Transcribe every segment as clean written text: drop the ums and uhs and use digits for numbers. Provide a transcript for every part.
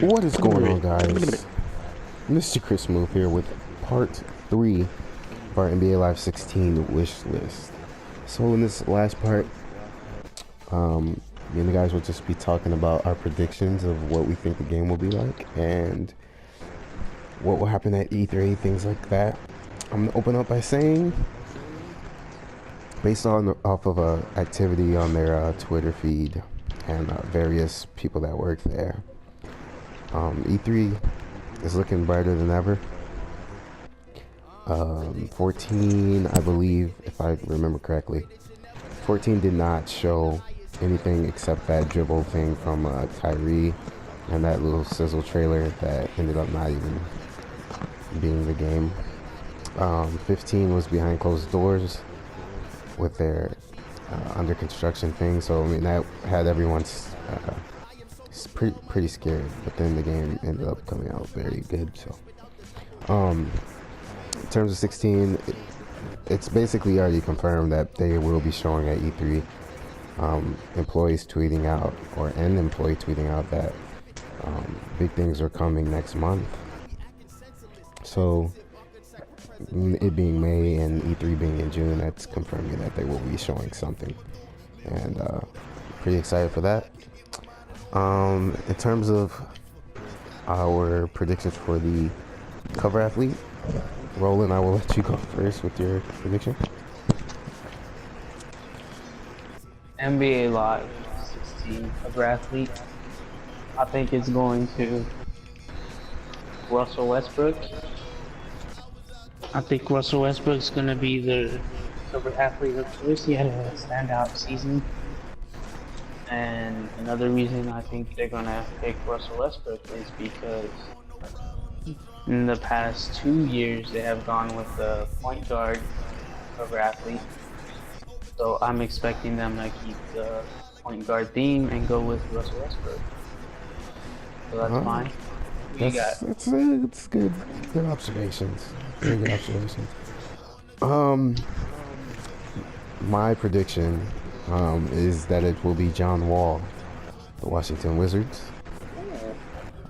What is going on, guys? Mr. Chris Move here with part 3 of our NBA Live 16 wish list. So in this last part, me and the guys will just be talking about our predictions of what we think the game will be like and what will happen at E3, things like that. I'm gonna open up by saying, based off of activity on their Twitter feed and various people that work there, E3 is looking brighter than ever. 14, I believe, if I remember correctly, 14 did not show anything except that dribble thing from Kyrie and that little sizzle trailer that ended up not even being the game. 15 was behind closed doors with their under construction thing, so I mean that had everyone's pretty scared, but then the game ended up coming out very good. So in terms of 16, it's basically already confirmed that they will be showing at E3. Employees tweeting out, or an employee tweeting out that big things are coming next month. So it being May and E3 being in June, that's confirming that they will be showing something, and pretty excited for that. In terms of our predictions for the cover athlete, Roland, I will let you go first with your prediction. NBA Live 16 cover athlete. I think it's going to Russell Westbrook. I think Russell Westbrook's going to be the cover athlete of choice. He had a standout season. And another reason I think they're going to pick Russell Westbrook is because in the past 2 years they have gone with the point guard cover athlete. So I'm expecting them to keep the point guard theme and go with Russell Westbrook. So that's fine. It's good. Good observations. Very good observations. My prediction is that it will be John Wall, the Washington Wizards.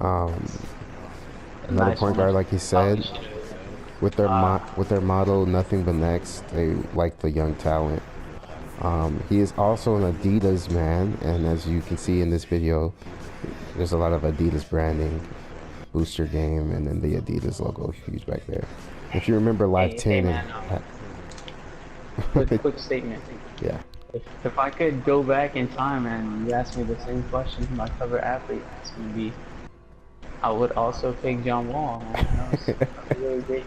Another point guard, like he said, with their motto, nothing but next. They like the young talent. He is also an Adidas man, and as you can see in this video, there's a lot of Adidas branding. Boost your game, and then the Adidas logo huge back there. If you remember Live 10, quick statement. Yeah. If I could go back in time and you asked me the same question my cover athlete asked me to be, I would also pick John Wall. Man. That was really great.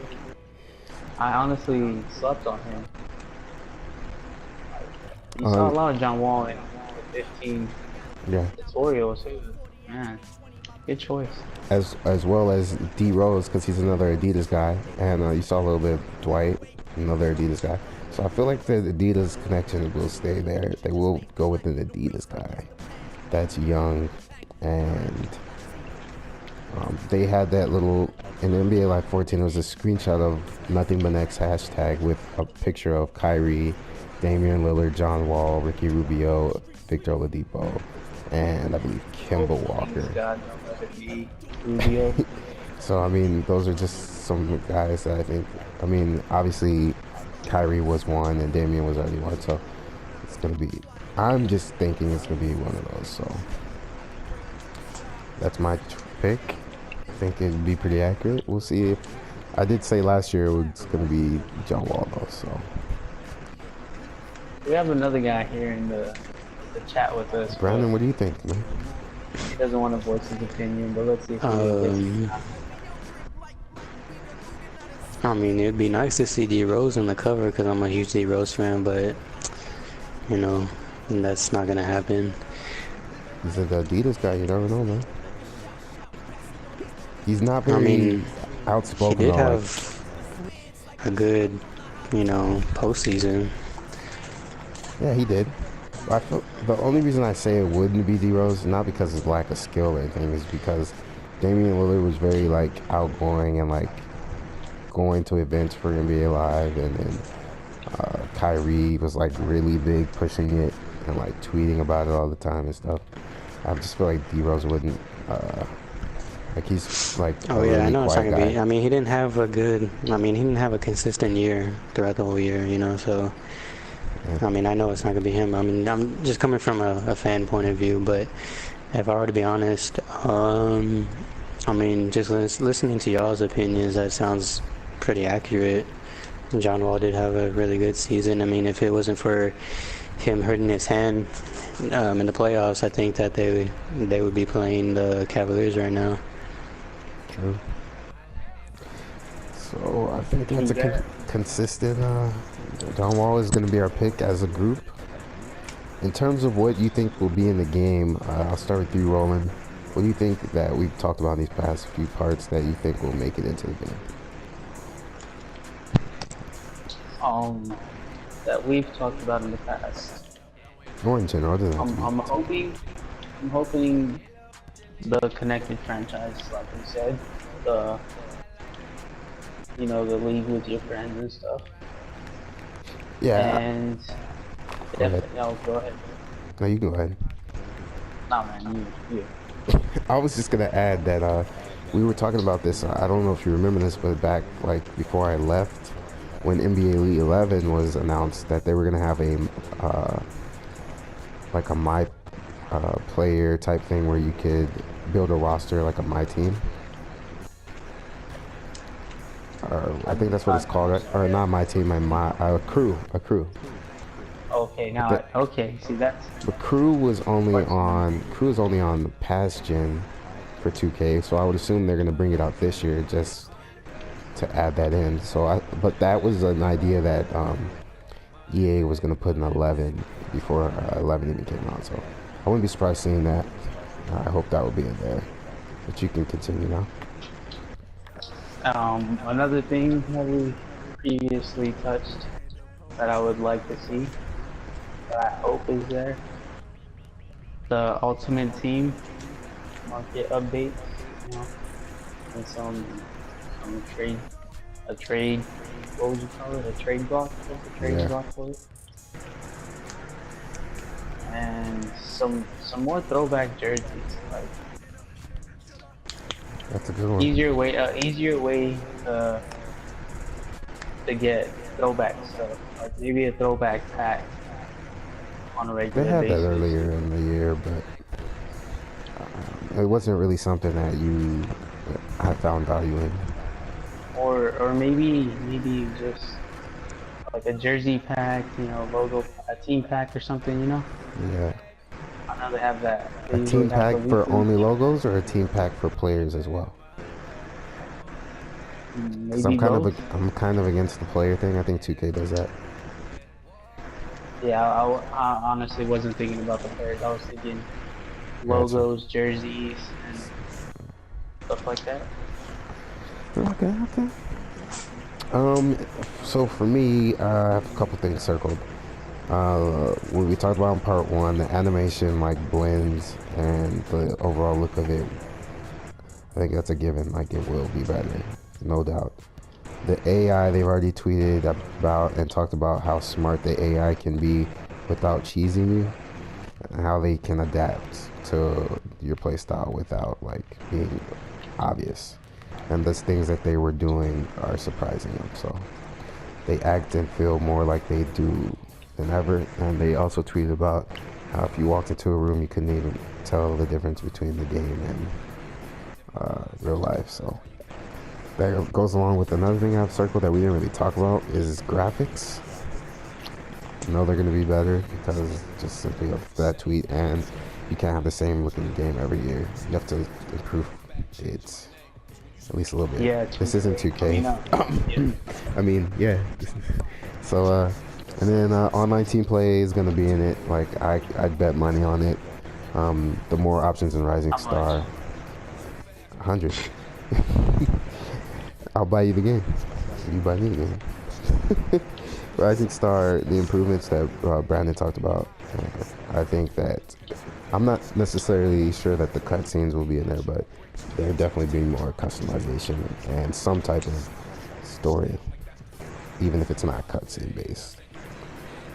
I honestly slept on him. You saw a lot of John Wall in 15 tutorials too. Man, good choice. As well as D Rose, because he's another Adidas guy, and you saw a little bit of Dwight, another Adidas guy. So I feel like the Adidas connection will stay there. They will go with an Adidas guy that's young, and they had that little, in NBA Live 14, it was a screenshot of Nothing But Next hashtag with a picture of Kyrie, Damian Lillard, John Wall, Ricky Rubio, Victor Oladipo, and I believe Kemba Walker. So I mean, those are just some guys that I think, I mean, obviously Kyrie was one and Damian was already one, so it's gonna be, I'm just thinking it's gonna be one of those. So that's my pick. I think it'd be pretty accurate. We'll see. If I did say last year it was gonna be John Wall though, so we have another guy here in the chat with us. Brandon, what do you think, man? He doesn't want to voice his opinion, but let's see if he I mean, it'd be nice to see D Rose on the cover because I'm a huge D Rose fan, but you know, that's not gonna happen. He's an Adidas guy, you never know, man. He's not very outspoken. He did have a good, postseason. Yeah, he did. I feel the only reason I say it wouldn't be D Rose, not because of lack of skill or anything, is because Damian Lillard was very outgoing and going to events for NBA Live, and then Kyrie was really big, pushing it and tweeting about it all the time and stuff. I just feel like D Rose wouldn't Like he's like a Oh yeah, I really know it's not quiet gonna be. guy. I mean, he didn't have a good. I mean, he didn't have a consistent year throughout the whole year. You know, so Yeah. I mean, I know it's not gonna be him. I mean, I'm just coming from a fan point of view, but if I were to be honest, I mean, just listening to y'all's opinions, that sounds pretty accurate. John Wall did have a really good season. I mean, if it wasn't for him hurting his hand in the playoffs, I think that they would be playing the Cavaliers right now. True. So I think True that's a that. consistent. John Wall is going to be our pick as a group. In terms of what you think will be in the game, I'll start with you, Roland. What do you think that we've talked about in these past few parts that you think will make it into the game? That we've talked about in the past. Or in general, it doesn't have to I'm be. hoping the connected franchise, like you said, the the league with your friends and stuff. Yeah. And Go ahead. definitely, no, go ahead. No, you go ahead. Nah, man, you. I was just gonna add that we were talking about this. I don't know if you remember this, but back like before I left, when NBA Elite 11 was announced, that they were gonna have a like a my player type thing where you could build a roster like a my team. I think that's what it's called, right? Or not my team, a crew. Okay, now, okay. See, that's But crew was only on the past gen for 2K, so I would assume they're gonna bring it out this year just to add that in. But that was an idea that EA was gonna put in 11 before 11 even came out. So I wouldn't be surprised seeing that. I hope that will be in there. But you can continue now. another thing that we previously touched that I would like to see, that I hope is there. The Ultimate Team market updates, and some a trade, what would you call it? A trade block? What's a trade block for it? And some more throwback jerseys, like That's a good one. easier way to get throwback stuff, like maybe a throwback pack on a They regular had basis. that earlier in the year, but it wasn't really something that I found value in. Or maybe just like a jersey pack, logo, a team pack or something, Yeah. I know they have that. They A usually team have pack the for weekly only logos, or a team pack for players as well? Because maybe both. I'm kind of against the player thing. I think 2K does that. Yeah, I honestly wasn't thinking about the players. I was thinking logos, jerseys, and stuff like that. Okay. So for me, I have a couple things circled. When we talked about in part one, the animation like blends and the overall look of it, I think that's a given. Like it will be better, no doubt. The AI, they've already tweeted about and talked about how smart the AI can be without cheesing you, and how they can adapt to your playstyle without like being obvious. And those things that they were doing are surprising them. So they act and feel more like they do than ever. And they also tweeted about how if you walked into a room, you couldn't even tell the difference between the game and real life. So that goes along with another thing I've circled that we didn't really talk about is graphics. I know they're going to be better because just simply of that tweet, and you can't have the same looking game every year. You have to improve it at least a little bit. Yeah, This isn't 2K. yeah. I mean, yeah. So, and then online team play is going to be in it. Like, I'd bet money on it. The more options in Rising Star. 100. I'll buy you the game. You buy me the game. Rising Star, the improvements that Brandon talked about, I think that I'm not necessarily sure that the cutscenes will be in there, but there'll definitely be more customization and some type of story, even if it's not cutscene based.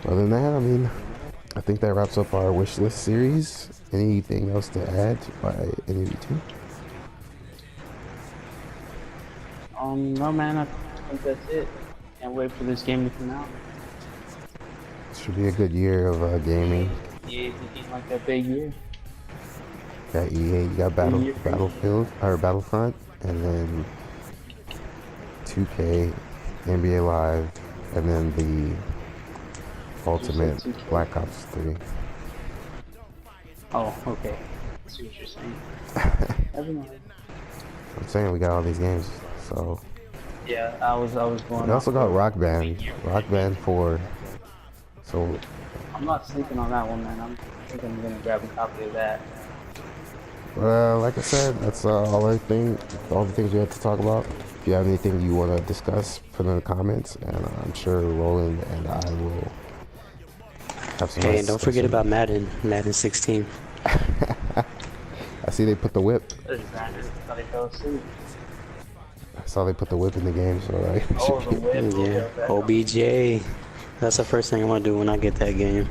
Other than that, I mean, I think that wraps up our wish list series. Anything else to add by any of you two? No, man, I think that's it. Can't wait for this game to come out. Should be a good year of gaming. Yeah, it's looking like a big year. Got EA, you got Big year for Battlefield or Battlefront, and then 2K, NBA Live, and then the Ultimate 2K? Black Ops 3. Oh, okay. I see what you're saying. Never mind. I'm saying we got all these games, so. Yeah, I was going. We also got Rock Band 4. So I'm not sleeping on that one, man. I think I'm gonna grab a copy of that. like I said, that's all the things we had to talk about. If you have anything you want to discuss, put in the comments, and I'm sure Roland and I will have some. Hey, and don't forget about Madden 16. I see they put the whip. There's Brandon. Thought he fell asleep. I saw they put the whip in the game, so like. Oh, the whip. Yeah, OBJ. That's the first thing I want to do when I get that game.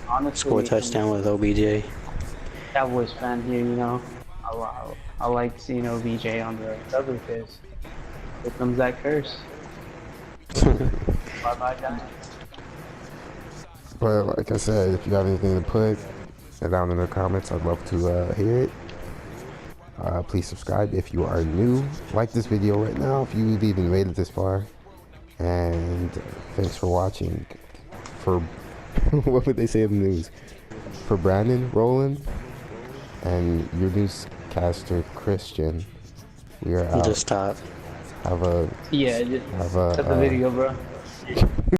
Honestly, Score a touchdown with OBJ. Cowboys fan here, you know. I like seeing OBJ on the cover because here comes that curse. Bye bye, guys. But like I said, if you have anything to put down in the comments, I'd love to hear it. Please subscribe if you are new. Like this video right now if you've even made it this far. And thanks for watching. For what would they say in the news? For Brandon, Roland, and your newscaster Christian, we are out. Just stop. Have a Yeah, just cut the video, bro.